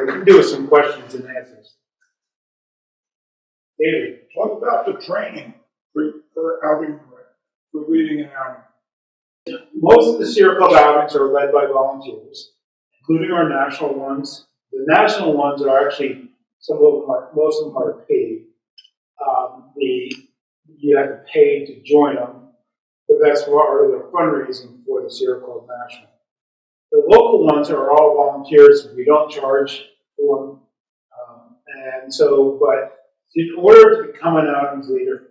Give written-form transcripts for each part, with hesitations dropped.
So we can do some questions and answers. David, What about the training for outing, for leading an outing? most of the Sierra Club outings are led by volunteers, including our national ones. The national ones are actually, most of them are paid. You have to pay to join them, but that's part of the fundraising for the Sierra Club National. The local ones are all volunteers. We don't charge for them. But in order to become an outings leader,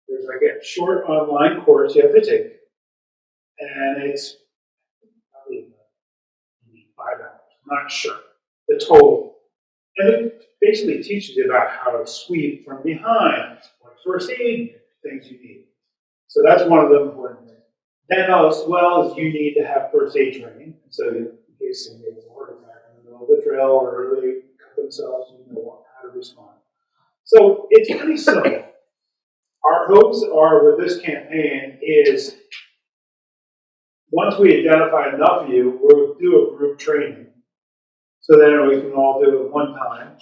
there's like a short online course you have to take. And it's probably 5 hours, I'm not sure, the total. And it basically teaches you about how to sweep from behind, what first aid things you need. So that's one of the important things. Then as well as you need to have first aid training. So in case somebody has a heart attack in the middle of the drill or they cut themselves, you know how to respond. So it's pretty simple. Our hopes are with this campaign is once we identify enough of you, we'll do a group training. So then we can all do it one time.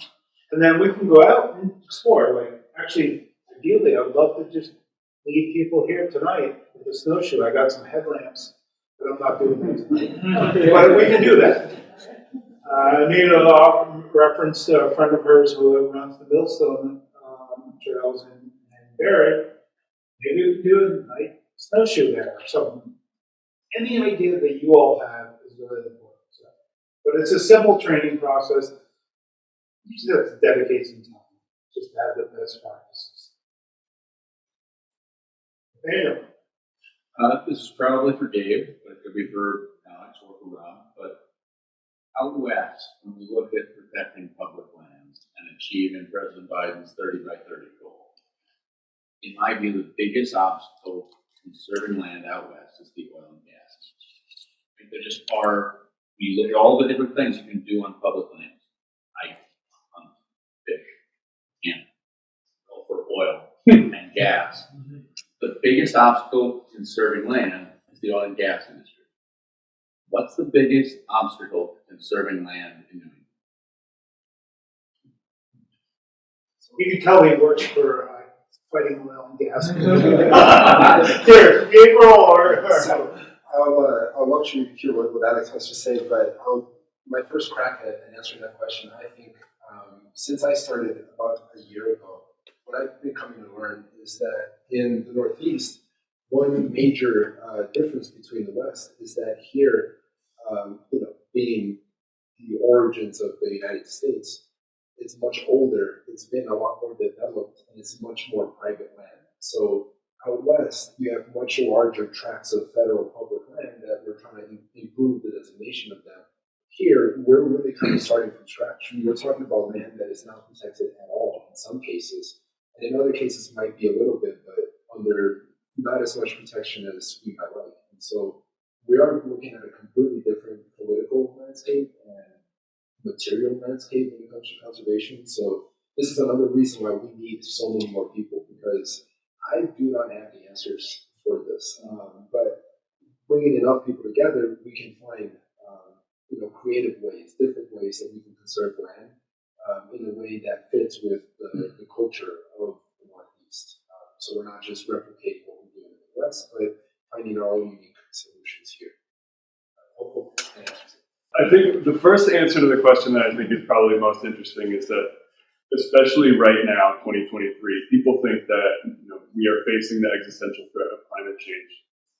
And then we can go out and explore. Like, actually, ideally, I would love to just lead people here tonight with a snowshoe. I got some headlamps, but I'm not doing that tonight. But we can do that. Anita referenced a friend of hers who runs the Millstone trails in Barrett. Maybe we can do a night snowshoe there or something. Any idea that you all have is really important. So, but it's a simple training process. You just have to dedicate some time just to have the best practices. Daniel. This is probably for Dave, but it could be for Alex or for Rob. But out west, when we look at protecting public lands and achieving President Biden's 30 by 30 goal, in my view, the biggest obstacle in conserving land out west is the oil and gas. I think there just are, when you look at all the different things you can do on public lands, like hunt, fish, and go for oil and gas. The biggest obstacle in conserving land is the oil and gas industry. What's the biggest obstacle to conserving land in New England? You can tell he works for fighting oil and gas. Here, Gabriel or so I'll let you hear what Alex has to say, but my first crack at answering that question, I think since I started about a year ago, what I've been coming to learn is that in the Northeast, one major difference between the West is that here, being the origins of the United States, it's much older, it's been a lot more developed, and it's much more private land. So out west, you have much larger tracts of federal public land that we're trying to improve the designation of them. Here, we're really kind of starting from scratch. We're talking about land that is not protected at all in some cases, and in other cases might be a little bit, but under not as much protection as we might like. And so we are looking at a completely different political landscape and material landscape when it comes to conservation. So this is another reason why we need so many more people, because I do not have the answers for this. But bringing enough people together, we can find creative ways, different ways that we can conserve land in a way that fits with the culture of the Northeast. So we're not just replicating what we do in the West, but finding our own unique solutions here. I think the first answer to the question that I think is probably most interesting is that, especially right now, 2023, people think that we are facing the existential threat of climate change.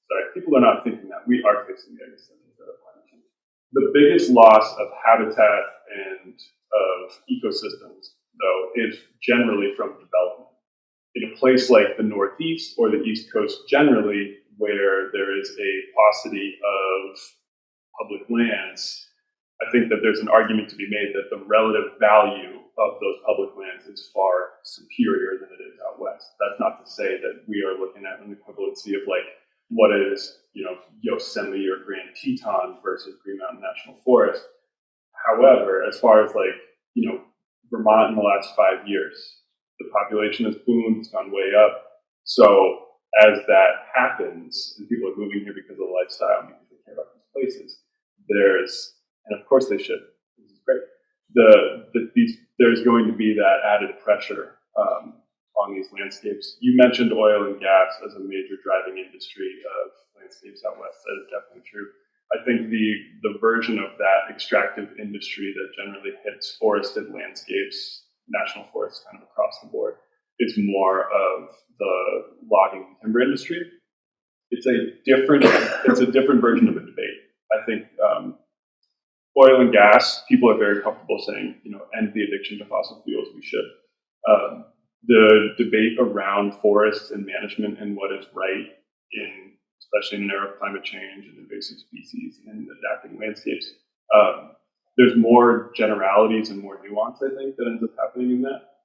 Sorry, people are not thinking that. We are facing the existential threat of climate change. The biggest loss of habitat and of ecosystems, though, is generally from development. In a place like the Northeast or the East Coast generally, where there is a paucity of public lands, I think that there's an argument to be made that the relative value of those public lands is far superior than it is out west. That's not to say that we are looking at an equivalency of like what is, Yosemite or Grand Teton versus Green Mountain National Forest. However, as far as Vermont in the last 5 years, the population has boomed, it's gone way up. So as that happens, and people are moving here because of the lifestyle, because they care about these places, and of course they should, this is great, there's going to be that added pressure on these landscapes. You mentioned oil and gas as a major driving industry of landscapes out west. That is definitely true. I think the version of that extractive industry that generally hits forested landscapes, national forests kind of across the board, is more of the logging and timber industry. It's a different version of a debate. I think oil and gas, people are very comfortable saying, end the addiction to fossil fuels. We should. The debate around forests and management and what is right especially in an era of climate change and invasive species and adapting landscapes, there's more generalities and more nuance, I think, that ends up happening in that.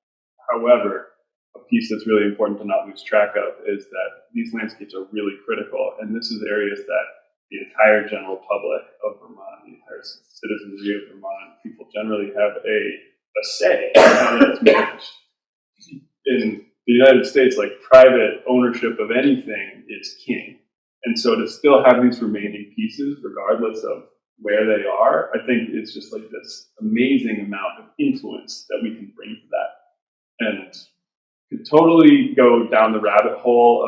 However, a piece that's really important to not lose track of is that these landscapes are really critical, and this is areas that the entire general public of Vermont, the entire citizenry of Vermont, people generally have a say in how that's managed. In the United States, like, private ownership of anything is king. And so to still have these remaining pieces, regardless of where they are, I think is just like this amazing amount of influence that we can bring to that. And could totally go down the rabbit hole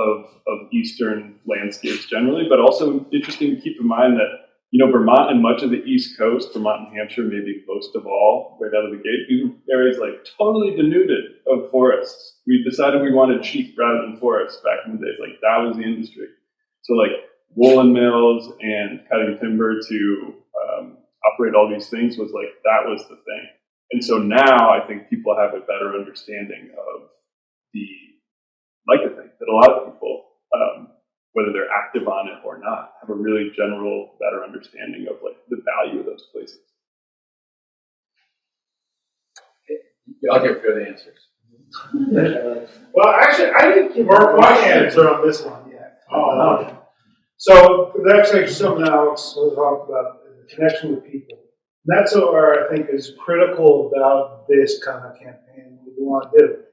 of Eastern landscapes generally, but also interesting to keep in mind that, Vermont and much of the East Coast, Vermont and Hampshire, maybe most of all, right out of the gate, these areas like totally denuded of forests. We decided we wanted sheep rather than forests back in the days. Like, that was the industry. So like woolen mills and cutting timber to operate all these things was like, that was the thing. And so now I think people have a better understanding of like to think that a lot of people, whether they're active on it or not, have a really general, better understanding of like the value of those places. I'll give good answers. Well, actually, I didn't give my answer on this one yet. So that's actually something Alex will talk about, the connection with people. And that's what I think is critical about this kind of campaign we want to do.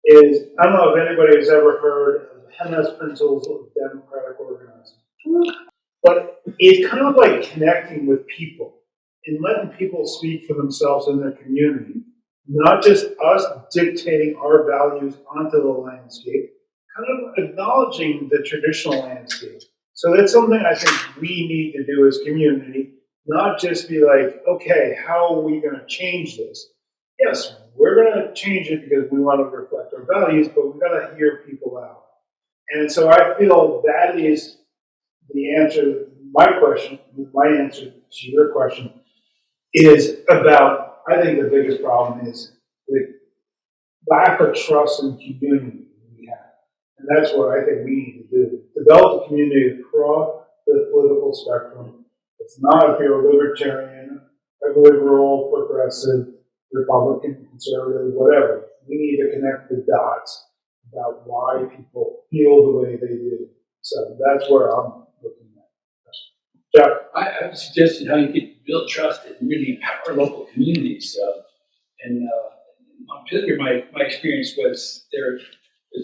Is, I don't know if anybody has ever heard of the Hennes principles of democratic organizing, but it's kind of like connecting with people and letting people speak for themselves in their community, not just us dictating our values onto the landscape, kind of acknowledging the traditional landscape. So that's something I think we need to do as community, not just be like, okay, how are we going to change this? Yes, we're going to change it because we want to reflect our values, but we've got to hear people out. And so I feel that is the answer to my question. My answer to your question is about, I think the biggest problem is the lack of trust in community we have. And that's what I think we need to do. Develop a community across the political spectrum. It's not if you're a libertarian, a liberal, progressive, Republican, conservative, whatever. We need to connect the dots about why people feel the way they do. So that's where I'm looking at. Jeff? I would suggest how you could build trust and really empower local communities. And Montpelier, my experience was there's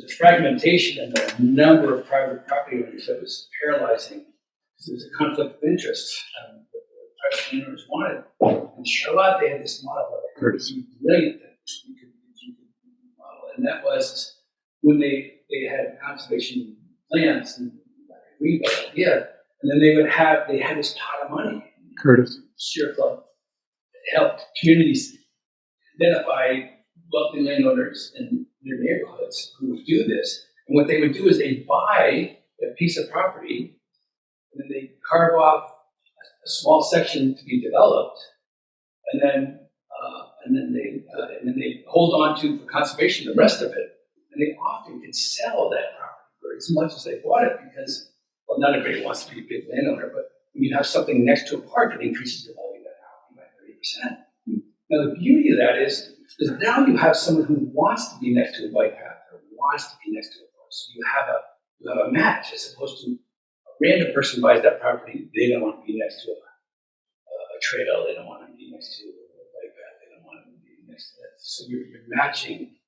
a fragmentation in the number of private property owners that was paralyzing because there was a conflict of interest. The private owners wanted. In Charlotte, they had this model that was brilliant that you could model, and that was when they had conservation plans and greenbelt idea, and then they had this pot of money. Curtis. Share Club that helped communities identify wealthy landowners in their neighborhoods who would do this. And what they would do is they'd buy a piece of property, and then they carve off a small section to be developed, and then they hold on to for conservation the rest of it. And they often could sell that property for as much as they bought it because, well, not everybody wants to be a big landowner, but when you have something next to a park, it increases the value of that property by 30%. Now, the beauty of that is now you have someone who wants to be next to a bike path or wants to be next to a park. So you have a match as opposed to a random person buys that property, they don't want to be next to a trail, they don't want to be next to a bike path, they don't want to be next to that. So you're matching,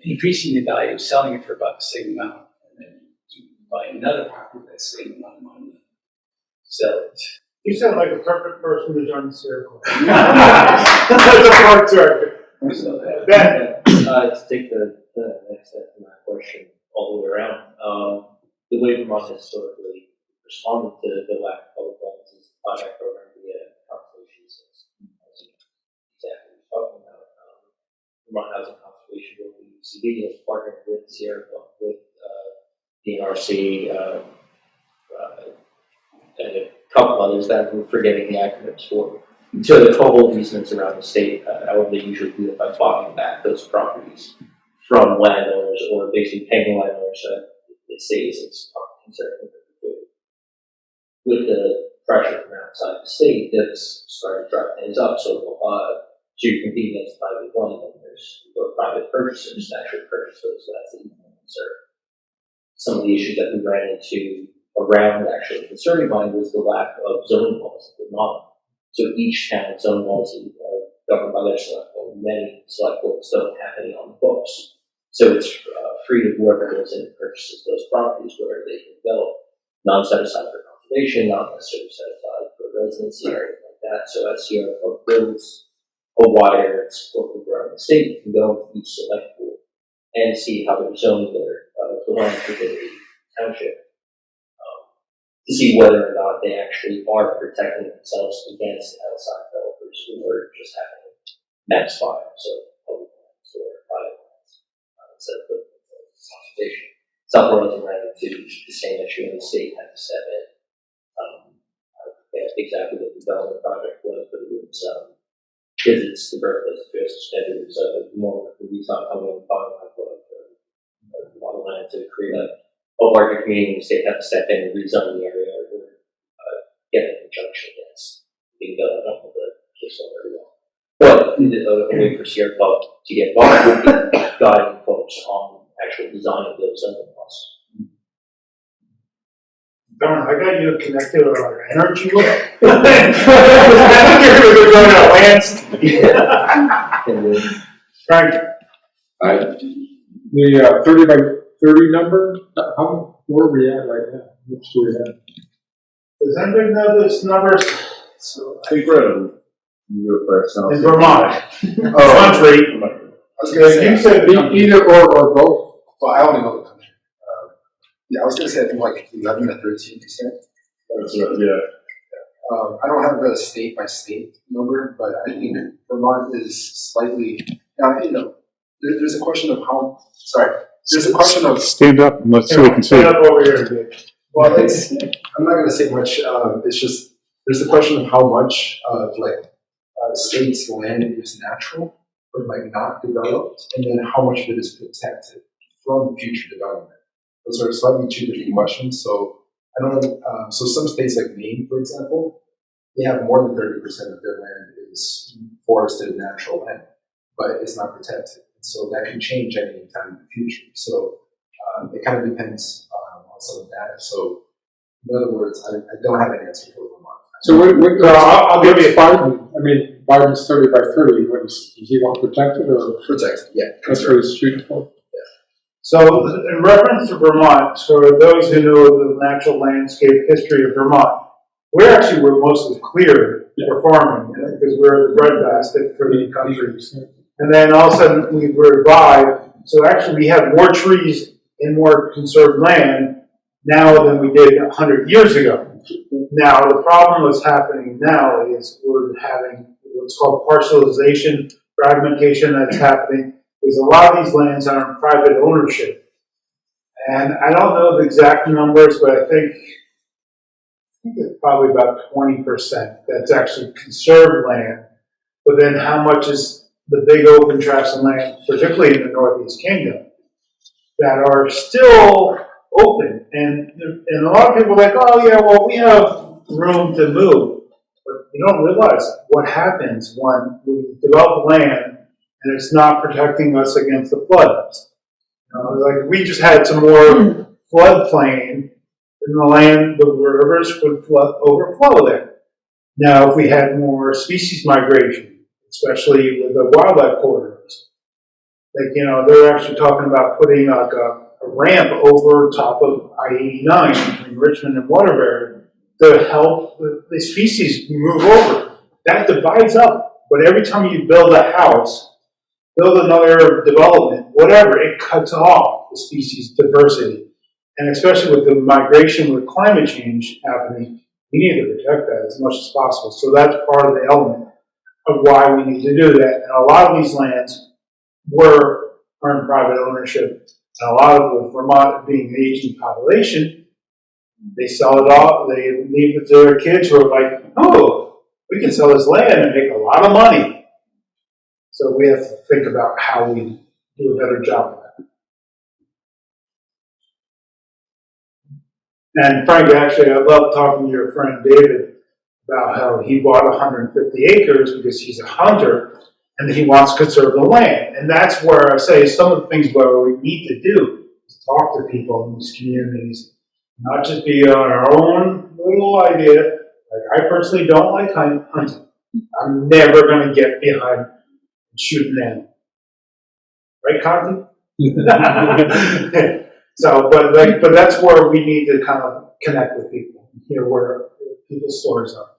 increasing the value, selling it for about the same amount, and then you buy another property for that same amount of money, sell it You sound like a perfect person to join the circle. That's a park director. Ben. To take the next step in that question all the way around, the way Vermont has historically responded to the lack of public lands is the buyback program via conservation systems. Exactly what we're talking about. Vermont Housing Conservation Board, VCB, has partnered with Sierra Club, with DNRC, and a couple others that we're forgetting the acronyms for. So the total easements around the state, however, they usually do it by buying back those properties from landowners or basically paying landowners that it stays it's considered. With the pressure from outside the state, that's started to drive things up. So you compete against private landowners or private purchasers to actually purchase those lands that you can conserve. Some of the issues that we ran into around actually conserving land was the lack of zoning laws in Vermont. So each town's zoning laws are governed by their select board. Many select boards don't have any on the books. So it's free to whoever goes in and purchases those properties where they can develop, non-set aside for conservation, not necessarily set aside for residency or anything like that. So as Sierra Club builds a wider support group around the state, you can go into each select board and see how they're zoning their the land within the township to see whether or not they actually are protecting themselves against outside developers who are just having max fire, so public lands or private lands instead of conservation. South Burlington ran into the same issue, and the state had to step in. I forget exactly what the development project was, but it was because it's the birthplace of Joseph Smith. It was more the reason coming and buying a lot of land to create a larger community. The state had to step in and rezone the area or get an injunction against being done. I don't know the case law very well. But a way for Sierra Club to get involved would be guiding folks on actual design of those zoning laws. Darn, I got you connected with our energy law. I think you're going to lands. Frank. The 30 by 30 number, where are we at right now? Which do we have? Does anybody know those numbers? So I think we're at you first. In Vermont. Country. I was going to You say, said Either or both. well, I only know the country. Yeah, I was going to say, I think like 11 to 13%. Yeah. I don't have the state by state number, but I think Vermont is slightly, there's a question of how, there's a question of, Stand up and let's so we can see. stand up over here, Dick. well, I'm not going to say much, it's just, there's a question of how much of state's land is natural or not developed, and then how much of it is protected from future development. Those are slightly two different questions. So I don't know. So some states like Maine, for example, they have more than 30% of their land is forested natural land, but it's not protected. So that can change at any time in the future. So it kind of depends on some of that. So in other words, I don't have an answer for Vermont. So I'll give you Biden. I mean, Biden's 30 by 30. Does he want protected or Protected, yeah. that's what he's shooting for? So, in reference to Vermont, for those who know the natural landscape history of Vermont, we actually were mostly cleared for farming because we're the breadbasket for the country. And then all of a sudden we revived. So actually we have more trees and more conserved land now than we did 100 years ago. Now the problem that's happening now is we're having what's called parcelization, fragmentation that's happening. Is a lot of these lands are in private ownership. And I don't know the exact numbers, but I think it's probably about 20% that's actually conserved land. But then how much is the big open tracts of land, particularly in the Northeast Kingdom, that are still open? And a lot of people are like, oh yeah, well we have room to move. But you don't realize what happens when we develop land and it's not protecting us against the floods. Like we just had some more floodplain in the land, the rivers would overflow there. Now, if we had more species migration, especially with the wildlife corridors, they're actually talking about putting like a ramp over top of I-89 between Richmond and Waterbury to help the species move over. That divides up, but every time you build a house, build another development, whatever, it cuts off the species diversity. And especially with the migration with climate change happening, we need to protect that as much as possible. So that's part of the element of why we need to do that. And a lot of these lands are in private ownership. And a lot of the Vermont being an aging population, they sell it off, they leave it to their kids who are like, oh, we can sell this land and make a lot of money. So we have to think about how we do a better job of that. And Frank, actually, I love talking to your friend David about how he bought 150 acres because he's a hunter and he wants to conserve the land. And that's where I say some of the things where we need to do is talk to people in these communities, not just be on our own little idea. Like I personally don't like hunting. I'm never going to get behind and shoot an animal. Right, Conti? So, but that's where we need to kind of connect with people, hear where people's stories are.